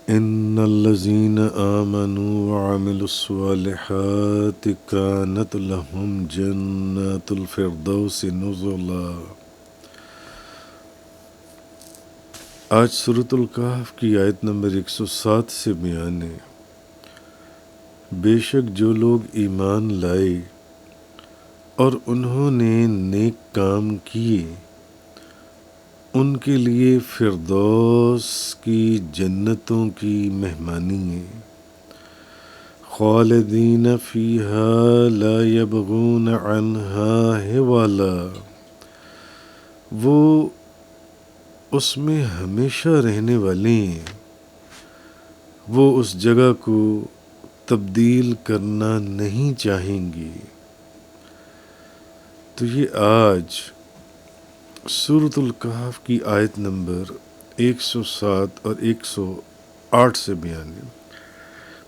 ان الذين آمنوا وعملوا الصالحات كانت لهم جنات الفردوس نزلا۔ آج سورۃ الکہف کی آیت نمبر 107 سے بیان ہے، بے شک جو لوگ ایمان لائے اور انہوں نے نیک کام کیے ان کے لیے فردوس کی جنتوں کی مہمانی ہے، خالدین فیہا لا یبغون عنہا حولا، وہ اس میں ہمیشہ رہنے والے ہیں، وہ اس جگہ کو تبدیل کرنا نہیں چاہیں گے۔ تو یہ آج سورۃ الکہف کی آیت نمبر 107 اور 108 سے بیان ہے۔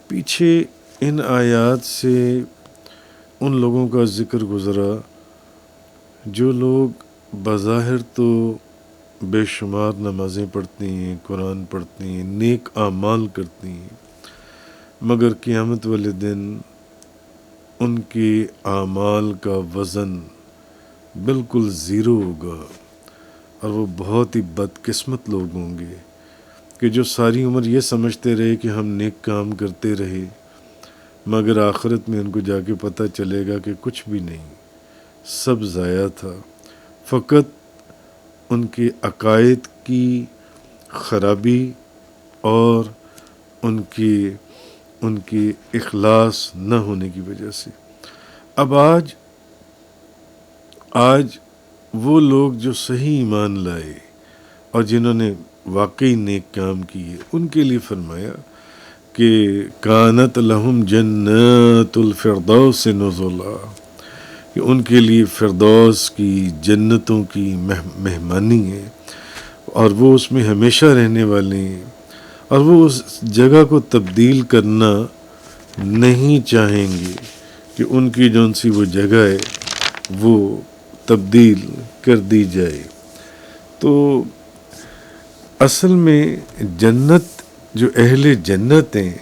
پیچھے ان آیات سے ان لوگوں کا ذکر گزرا جو لوگ بظاہر تو بے شمار نمازیں پڑھتی ہیں، قرآن پڑھتی ہیں، نیک اعمال کرتی ہیں، مگر قیامت والے دن ان کے اعمال کا وزن بالکل زیرو ہوگا، اور وہ بہت ہی بدقسمت لوگ ہوں گے کہ جو ساری عمر یہ سمجھتے رہے کہ ہم نیک کام کرتے رہے، مگر آخرت میں ان کو جا کے پتہ چلے گا کہ کچھ بھی نہیں، سب ضائع تھا، فقط ان کے عقائد کی خرابی اور ان کی اخلاص نہ ہونے کی وجہ سے۔ اب آج وہ لوگ جو صحیح ایمان لائے اور جنہوں نے واقعی نیک کام کیے ان کے لیے فرمایا کہ کانت لہم جنات الفردوس نزلا، کہ ان کے لیے فردوس کی جنتوں کی مہمانی ہے، اور وہ اس میں ہمیشہ رہنے والے ہیں، اور وہ اس جگہ کو تبدیل کرنا نہیں چاہیں گے کہ ان کی جون سی وہ جگہ ہے وہ تبدیل کر دی جائے۔ تو اصل میں جنت، جو اہل جنت ہیں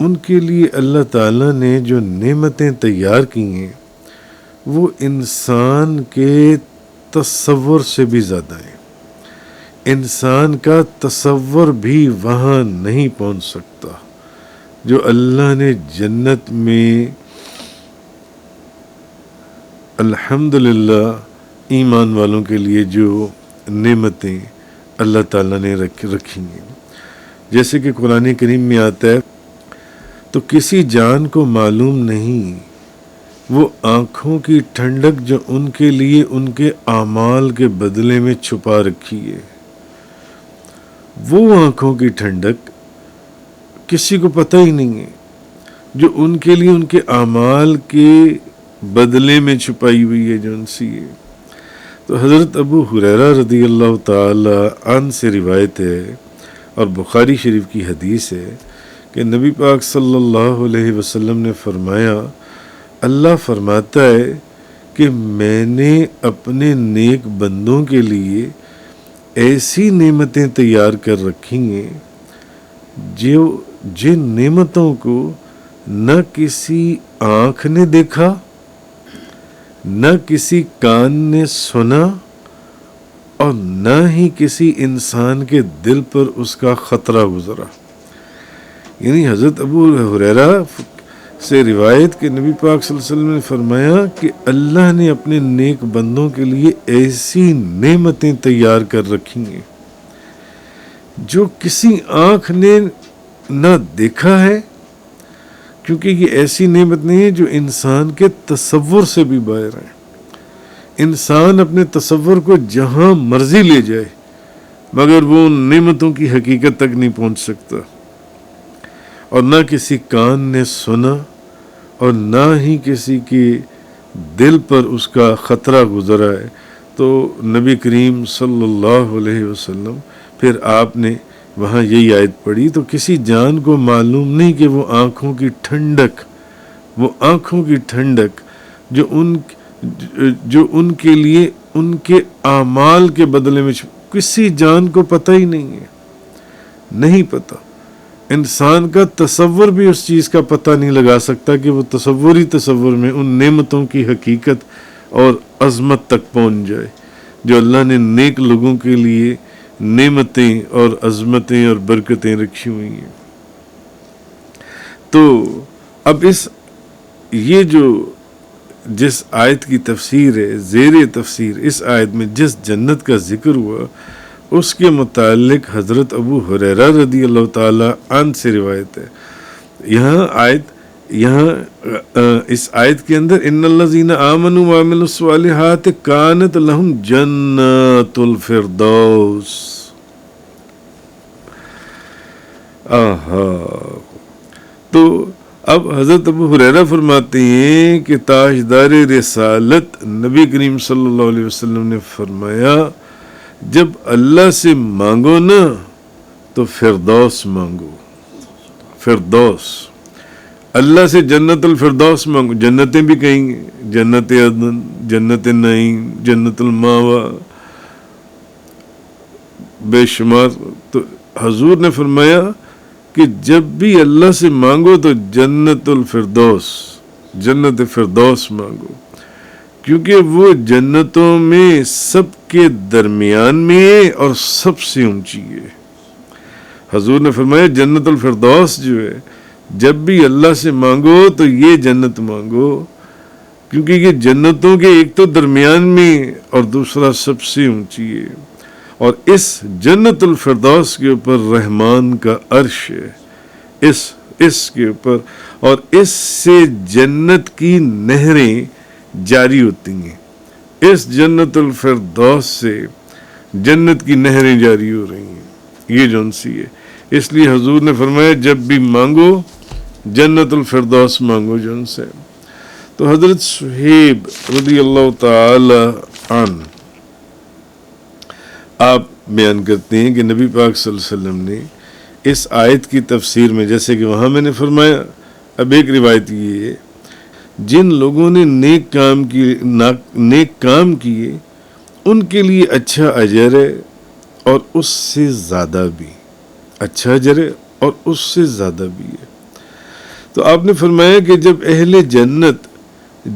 ان کے لیے اللہ تعالیٰ نے جو نعمتیں تیار کی ہیں وہ انسان کے تصور سے بھی زیادہ ہیں، انسان کا تصور بھی وہاں نہیں پہنچ سکتا۔ جو اللہ نے جنت میں الحمدللہ ایمان والوں کے لیے جو نعمتیں اللہ تعالیٰ نے رکھی ہیں، جیسے کہ قرآن کریم میں آتا ہے، تو کسی جان کو معلوم نہیں وہ آنکھوں کی ٹھنڈک جو ان کے لیے ان کے اعمال کے بدلے میں چھپا رکھی ہے۔ وہ آنکھوں کی ٹھنڈک کسی کو پتہ ہی نہیں ہے جو ان کے لیے ان کے اعمال کے بدلے میں چھپائی ہوئی ہے جو ان سی ہے۔ تو حضرت ابو ہریرہ رضی اللہ تعالی عنہ سے روایت ہے اور بخاری شریف کی حدیث ہے کہ نبی پاک صلی اللہ علیہ وسلم نے فرمایا، اللہ فرماتا ہے کہ میں نے اپنے نیک بندوں کے لیے ایسی نعمتیں تیار کر رکھی ہیں جن نعمتوں کو نہ کسی آنکھ نے دیکھا، نہ کسی کان نے سنا، اور نہ ہی کسی انسان کے دل پر اس کا خطرہ گزرا۔ یعنی حضرت ابو ہریرہ سے روایت کہ نبی پاک صلی اللہ علیہ وسلم نے فرمایا کہ اللہ نے اپنے نیک بندوں کے لیے ایسی نعمتیں تیار کر رکھی ہیں جو کسی آنکھ نے نہ دیکھا ہے، کیونکہ یہ ایسی نعمت نہیں ہے جو انسان کے تصور سے بھی باہر ہے۔ انسان اپنے تصور کو جہاں مرضی لے جائے مگر وہ ان نعمتوں کی حقیقت تک نہیں پہنچ سکتا، اور نہ کسی کان نے سنا اور نہ ہی کسی کے دل پر اس کا خطرہ گزرا ہے۔ تو نبی کریم صلی اللہ علیہ وسلم پھر آپ نے وہاں یہی آیت پڑھی، تو کسی جان کو معلوم نہیں کہ وہ آنکھوں کی ٹھنڈک جو ان کے لیے ان کے اعمال کے بدلے میں کسی جان کو پتہ ہی نہیں ہے، نہیں پتہ۔ انسان کا تصور بھی اس چیز کا پتہ نہیں لگا سکتا کہ وہ تصور میں ان نعمتوں کی حقیقت اور عظمت تک پہنچ جائے جو اللہ نے نیک لوگوں کے لیے نعمتیں اور عظمتیں اور برکتیں رکھی ہوئی ہیں۔ تو اب یہ جو جس آیت کی تفسیر ہے، زیر تفسیر اس آیت میں جس جنت کا ذکر ہوا اس کے متعلق حضرت ابو ہریرہ رضی اللہ تعالی عنہ سے روایت ہے۔ یہاں اس آیت کے اندر ان الذین آمنوا وعملوا الصالحات کانت لہم جنات الفردوس، تو اب حضرت ابو ہریرہ فرماتے ہیں کہ تاجدار رسالت نبی کریم صلی اللہ علیہ وسلم نے فرمایا جب اللہ سے مانگو نا تو فردوس مانگو، فردوس، اللہ سے جنت الفردوس مانگو، جنتیں بھی کہیں گے، جنت عدن، جنت نعیم، جنت الماوا، بے شمار۔ تو حضور نے فرمایا کہ جب بھی اللہ سے مانگو تو جنت الفردوس، جنت فردوس مانگو، کیونکہ وہ جنتوں میں سب کے درمیان میں ہے اور سب سے اونچی ہے۔ حضور نے فرمایا جنت الفردوس جو ہے جب بھی اللہ سے مانگو تو یہ جنت مانگو، کیونکہ یہ جنتوں کے ایک تو درمیان میں اور دوسرا سب سے اونچی ہے، اور اس جنت الفردوس کے اوپر رحمان کا عرش ہے، اس کے اوپر، اور اس سے جنت کی نہریں جاری ہوتی ہیں، اس جنت الفردوس سے جنت کی نہریں جاری ہو رہی ہیں، یہ جون سی ہے۔ اس لیے حضور نے فرمایا جب بھی مانگو جنت الفردوس مانگو جون سے۔ تو حضرت صہیب رضی اللہ تعالی عنہ آپ بیان کرتے ہیں کہ نبی پاک صلی اللہ علیہ وسلم نے اس آیت کی تفسیر میں، جیسے کہ وہاں میں نے فرمایا، اب ایک روایت یہ ہے جن لوگوں نے نیک کام کیے ان کے لیے اچھا اجر ہے اور اس سے زیادہ بھی، اچھا اجر ہے اور اس سے زیادہ بھی ہے۔ تو آپ نے فرمایا کہ جب اہل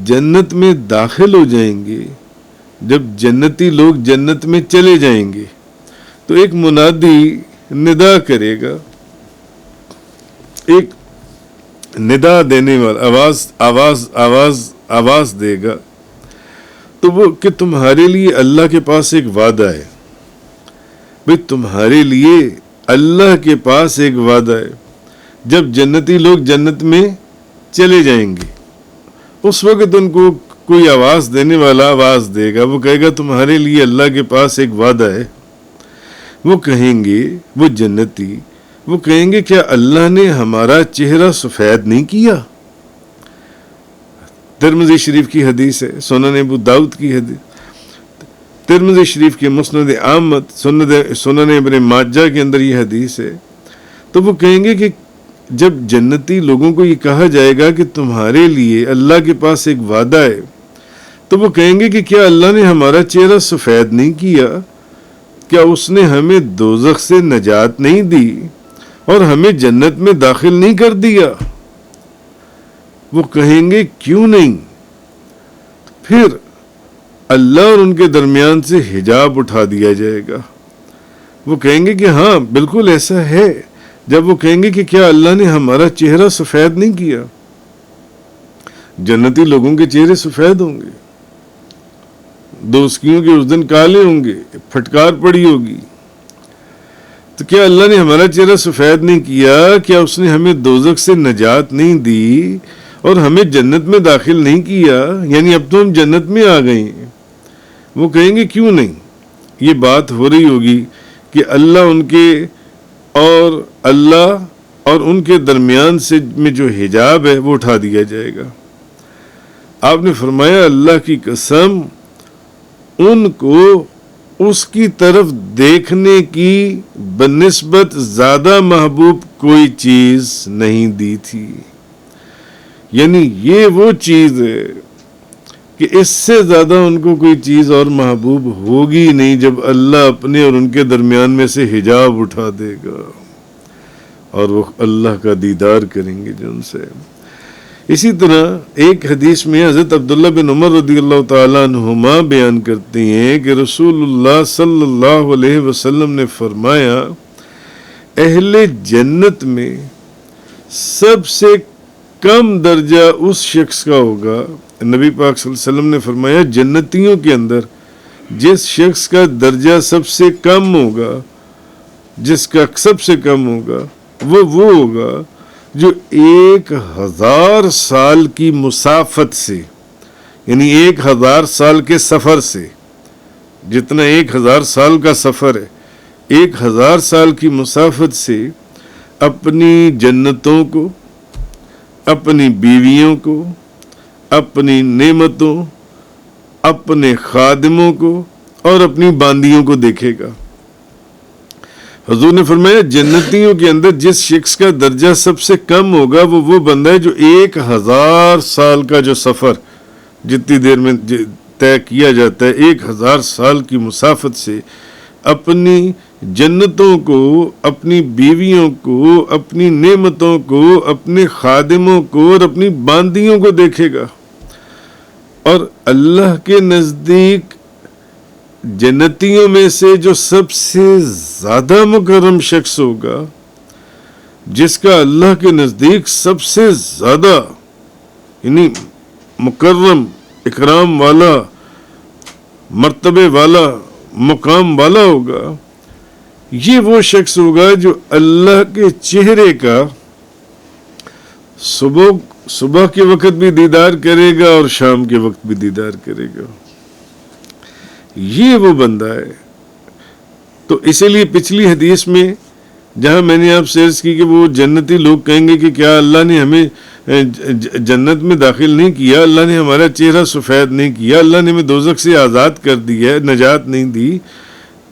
جنت میں داخل ہو جائیں گے، جب جنتی لوگ جنت میں چلے جائیں گے تو ایک منادی ندا کرے گا، ایک ندا دینے والا آواز دے گا، تو وہ کہ تمہارے لیے اللہ کے پاس ایک وعدہ ہے، بھئی تمہارے لیے اللہ کے پاس ایک وعدہ ہے۔ جب جنتی لوگ جنت میں چلے جائیں گے اس وقت ان کو کوئی آواز دینے والا آواز دے گا، وہ کہے گا تمہارے لیے اللہ کے پاس ایک وعدہ ہے۔ وہ کہیں گے، وہ جنتی وہ کہیں گے کیا اللہ نے ہمارا چہرہ سفید نہیں کیا؟ ترمذی شریف کی حدیث ہے، سنن ابو داؤد کی حدیث، ترمذی شریف کے مسند احمد، سنن ابن ماجہ کے اندر یہ حدیث ہے۔ تو وہ کہیں گے کہ جب جنتی لوگوں کو یہ کہا جائے گا کہ تمہارے لیے اللہ کے پاس ایک وعدہ ہے، تو وہ کہیں گے کہ کیا اللہ نے ہمارا چہرہ سفید نہیں کیا؟ کیا اس نے ہمیں دوزخ سے نجات نہیں دی اور ہمیں جنت میں داخل نہیں کر دیا؟ وہ کہیں گے کیوں نہیں؟ پھر اللہ اور ان کے درمیان سے حجاب اٹھا دیا جائے گا۔ وہ کہیں گے کہ ہاں بالکل ایسا ہے۔ جب وہ کہیں گے کہ کیا اللہ نے ہمارا چہرہ سفید نہیں کیا؟ جنتی لوگوں کے چہرے سفید ہوں گے، دوزخیوں کے اس دن کالے ہوں گے، پھٹکار پڑی ہوگی۔ تو کیا اللہ نے ہمارا چہرہ سفید نہیں کیا؟ کیا اس نے ہمیں دوزخ سے نجات نہیں دی اور ہمیں جنت میں داخل نہیں کیا؟ یعنی اب تو ہم جنت میں آ گئے ہیں۔ وہ کہیں گے کیوں نہیں؟ یہ بات ہو رہی ہوگی کہ اللہ اور ان کے درمیان سے میں جو حجاب ہے وہ اٹھا دیا جائے گا۔ آپ نے فرمایا اللہ کی قسم ان کو اس کی طرف دیکھنے کی بنسبت زیادہ محبوب کوئی چیز نہیں دی تھی۔ یعنی یہ وہ چیز ہے کہ اس سے زیادہ ان کو کوئی چیز اور محبوب ہوگی نہیں جب اللہ اپنے اور ان کے درمیان میں سے حجاب اٹھا دے گا اور وہ اللہ کا دیدار کریں گے جو ان سے. اسی طرح ایک حدیث میں حضرت عبداللہ بن عمر رضی اللہ تعالیٰ عنہما بیان کرتے ہیں کہ رسول اللہ صلی اللہ علیہ وسلم نے فرمایا اہل جنت میں سب سے کم درجہ اس شخص کا ہوگا. نبی پاک صلی اللہ علیہ وسلم نے فرمایا جنتیوں کے اندر جس شخص کا درجہ سب سے کم ہوگا، جس کا سب سے کم ہوگا وہ ہوگا جو 1000 سال کی مسافت سے، یعنی 1000 سال کے سفر سے، جتنا 1000 سال کا سفر ہے 1000 سال کی مسافت سے اپنی جنتوں کو، اپنی بیویوں کو، اپنی نعمتوں، اپنے خادموں کو اور اپنی باندیوں کو دیکھے گا. حضور نے فرمایا جنتیوں کے اندر جس شخص کا درجہ سب سے کم ہوگا وہ بندہ ہے جو 1000 سال کا جو سفر جتنی دیر میں طے کیا جاتا ہے 1000 سال کی مسافت سے اپنی جنتوں کو، اپنی بیویوں کو، اپنی نعمتوں کو، اپنے خادموں کو اور اپنی باندیوں کو دیکھے گا. اور اللہ کے نزدیک جنتیوں میں سے جو سب سے زیادہ مکرم شخص ہوگا، جس کا اللہ کے نزدیک سب سے زیادہ یعنی مکرم، اکرام والا، مرتبے والا، مقام والا ہوگا، یہ وہ شخص ہوگا جو اللہ کے چہرے کا صبح کے وقت بھی دیدار کرے گا اور شام کے وقت بھی دیدار کرے گا. یہ وہ بندہ ہے. تو اسی لیے پچھلی حدیث میں جہاں میں نے آپ سے عرض کی کہ وہ جنتی لوگ کہیں گے کہ کیا اللہ نے ہمیں جنت میں داخل نہیں کیا، اللہ نے ہمارا چہرہ سفید نہیں کیا، اللہ نے ہمیں دوزخ سے آزاد کر دیا، نجات نہیں دی،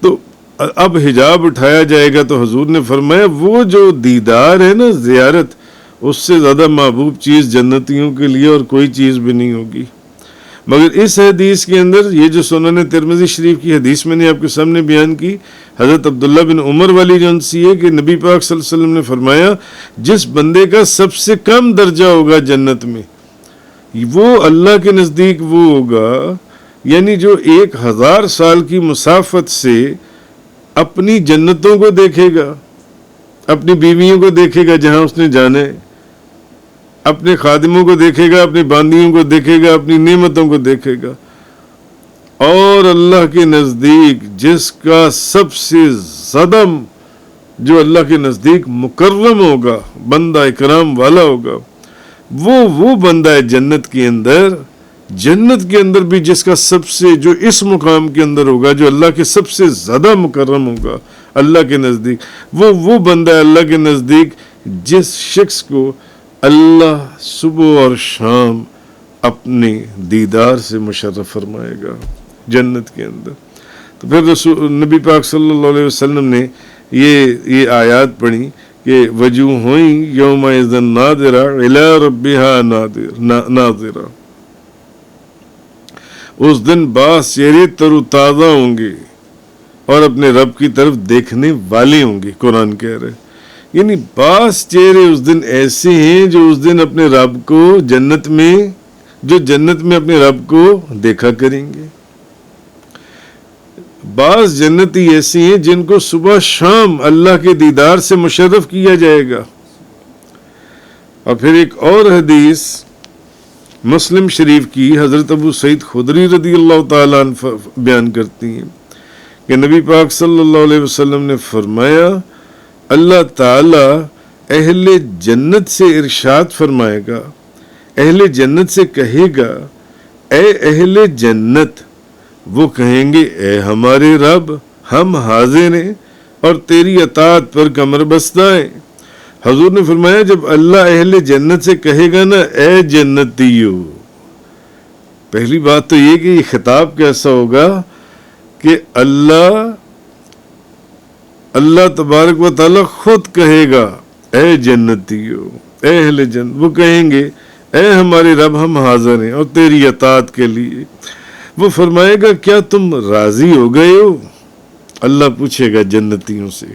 تو اب حجاب اٹھایا جائے گا. تو حضور نے فرمایا وہ جو دیدار ہے نا، زیارت، اس سے زیادہ محبوب چیز جنتیوں کے لیے اور کوئی چیز بھی نہیں ہوگی. مگر اس حدیث کے اندر یہ جو سنن ترمذی شریف کی حدیث میں نے آپ کے سامنے بیان کی، حضرت عبداللہ بن عمر والی جو انسی ہے کہ نبی پاک صلی اللہ علیہ وسلم نے فرمایا جس بندے کا سب سے کم درجہ ہوگا جنت میں وہ اللہ کے نزدیک وہ ہوگا، یعنی جو 1000 سال کی مسافت سے اپنی جنتوں کو دیکھے گا، اپنی بیویوں کو دیکھے گا جہاں اس نے جانا ہے، اپنے خادموں کو دیکھے گا، اپنی باندیوں کو دیکھے گا، اپنی نعمتوں کو دیکھے گا، اور اللہ کے نزدیک جس کا سب سے زیادہ جو اللہ کے نزدیک مکرم ہوگا، بندہ اکرام والا ہوگا، وہ بندہ ہے جنت کے اندر بھی جس کا سب سے جو اس مقام کے اندر ہوگا، جو اللہ کے سب سے زیادہ مکرم ہوگا اللہ کے نزدیک، وہ بندہ ہے اللہ کے نزدیک جس شخص کو اللہ صبح اور شام اپنے دیدار سے مشرف فرمائے گا جنت کے اندر. تو پھر نبی پاک صلی اللہ علیہ وسلم نے یہ آیات پڑھی کہ وجوہ یومئذ ناظرہ الی ربہا ناظرہ، اس دن بعض چہرے تر و تازہ ہوں گے اور اپنے رب کی طرف دیکھنے والے ہوں گے. قرآن کہہ رہے یعنی بعض چہرے اس دن ایسے ہیں جو اس دن اپنے رب کو جنت میں اپنے رب کو دیکھا کریں گے. بعض جنتی ایسی ہیں جن کو صبح شام اللہ کے دیدار سے مشرف کیا جائے گا. اور پھر ایک اور حدیث مسلم شریف کی حضرت ابو سعید خدری رضی اللہ تعالیٰ عنہ بیان کرتی ہیں کہ نبی پاک صلی اللہ علیہ وسلم نے فرمایا اللہ تعالیٰ اہل جنت سے ارشاد فرمائے گا، اہل جنت سے کہے گا اے اہل جنت، وہ کہیں گے اے ہمارے رب ہم حاضر ہیں اور تیری اطاعت پر کمر بستہ ہیں. حضور نے فرمایا جب اللہ اہل جنت سے کہے گا نا اے جنتیو، پہلی بات تو یہ کہ یہ خطاب کیسا ہوگا کہ اللہ تبارک و تعالی خود کہے گا اے جنتیو، اے اہل جنت، وہ کہیں گے اے ہمارے رب ہم حاضر ہیں اور تیری اطاعت کے لیے. وہ فرمائے گا کیا تم راضی ہو گئے ہو؟ اللہ پوچھے گا جنتیوں سے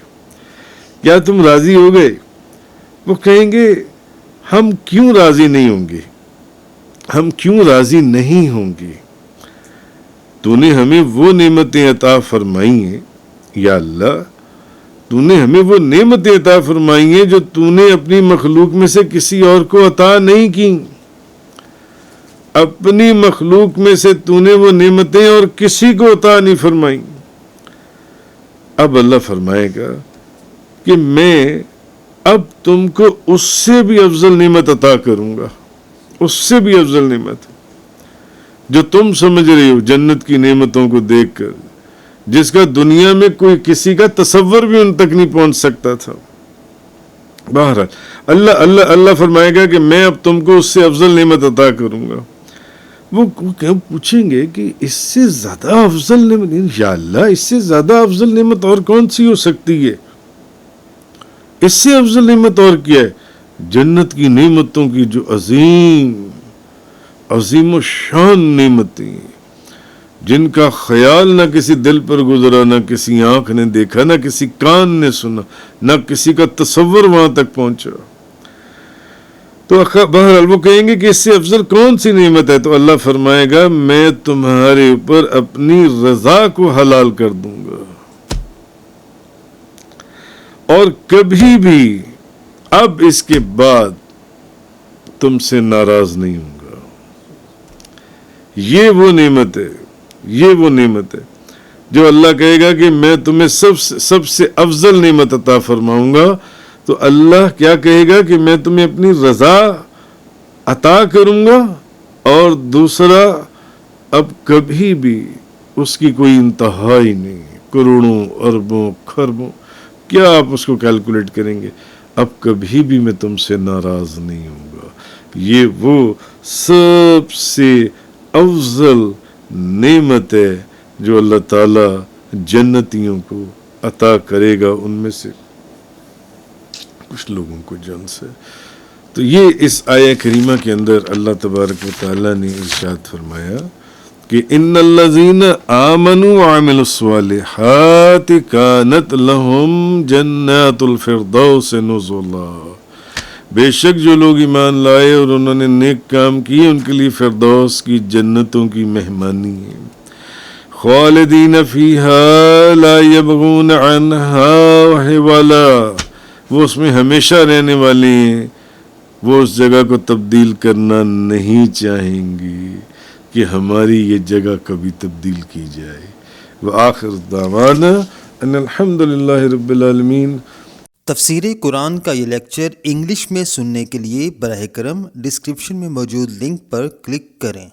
کیا تم راضی ہو گئے؟ وہ کہیں گے ہم کیوں راضی نہیں ہوں گے، ہم کیوں راضی نہیں ہوں گے؟ تو نے ہمیں وہ نعمتیں عطا فرمائی ہیں یا اللہ، تو نے ہمیں وہ نعمتیں عطا فرمائی ہیں جو تو نے اپنی مخلوق میں سے کسی اور کو عطا نہیں کی. اپنی مخلوق میں سے تو نے وہ نعمتیں اور کسی کو عطا نہیں فرمائی. اب اللہ فرمائے گا کہ میں اب تم کو اس سے بھی افضل نعمت عطا کروں گا، اس سے بھی افضل نعمت جو تم سمجھ رہے ہو جنت کی نعمتوں کو دیکھ کر، جس کا دنیا میں کوئی کسی کا تصور بھی ان تک نہیں پہنچ سکتا تھا. بہرحال اللہ فرمائے گا کہ میں اب تم کو اس سے افضل نعمت عطا کروں گا. وہ پوچھیں گے کہ اس سے زیادہ افضل نعمت، یا اللہ اس سے زیادہ افضل نعمت اور کون سی ہو سکتی ہے؟ اس سے افضل نعمت اور کیا ہے؟ جنت کی نعمتوں کی جو عظیم و شان نعمتیں، جن کا خیال نہ کسی دل پر گزرا، نہ کسی آنکھ نے دیکھا، نہ کسی کان نے سنا، نہ کسی کا تصور وہاں تک پہنچا. تو بہرحال وہ کہیں گے کہ اس سے افضل کون سی نعمت ہے؟ تو اللہ فرمائے گا میں تمہارے اوپر اپنی رضا کو حلال کر دوں گا، اور کبھی بھی اب اس کے بعد تم سے ناراض نہیں ہوں گا. یہ وہ نعمت ہے، یہ وہ نعمت ہے جو اللہ کہے گا کہ میں تمہیں سب سے افضل نعمت عطا فرماؤں گا. تو اللہ کیا کہے گا کہ میں تمہیں اپنی رضا عطا کروں گا، اور دوسرا اب کبھی بھی اس کی کوئی انتہا ہی نہیں، کروڑوں اربوں خربوں کیا آپ اس کو کیلکولیٹ کریں گے، اب کبھی بھی میں تم سے ناراض نہیں ہوں گا. یہ وہ سب سے افضل نعمت ہے جو اللہ تعالی جنتیوں کو عطا کرے گا، ان میں سے کچھ لوگوں کو جن سے. تو یہ اس آیہ کریمہ کے اندر اللہ تبارک و تعالی نے ارشاد فرمایا کہ ان الذین آمنوا وعملوا الصالحات کانت لہم جنات الفردوس نزلا. بے شک جو لوگ ایمان لائے اور انہوں نے نیک کام کیے ان کے لیے فردوس کی جنتوں کی مہمانی ہے. خالدین فیہا لا یبغون عنہا حولا، وہ اس میں ہمیشہ رہنے والے ہیں، وہ اس جگہ کو تبدیل کرنا نہیں چاہیں گے کہ ہماری یہ جگہ کبھی تبدیل کی جائے. وآخر دعوانا ان الحمدللہ رب العالمین. تفسیر قرآن کا یہ لیکچر انگلش میں سننے کے لیے براہ کرم ڈسکرپشن میں موجود لنک پر کلک کریں.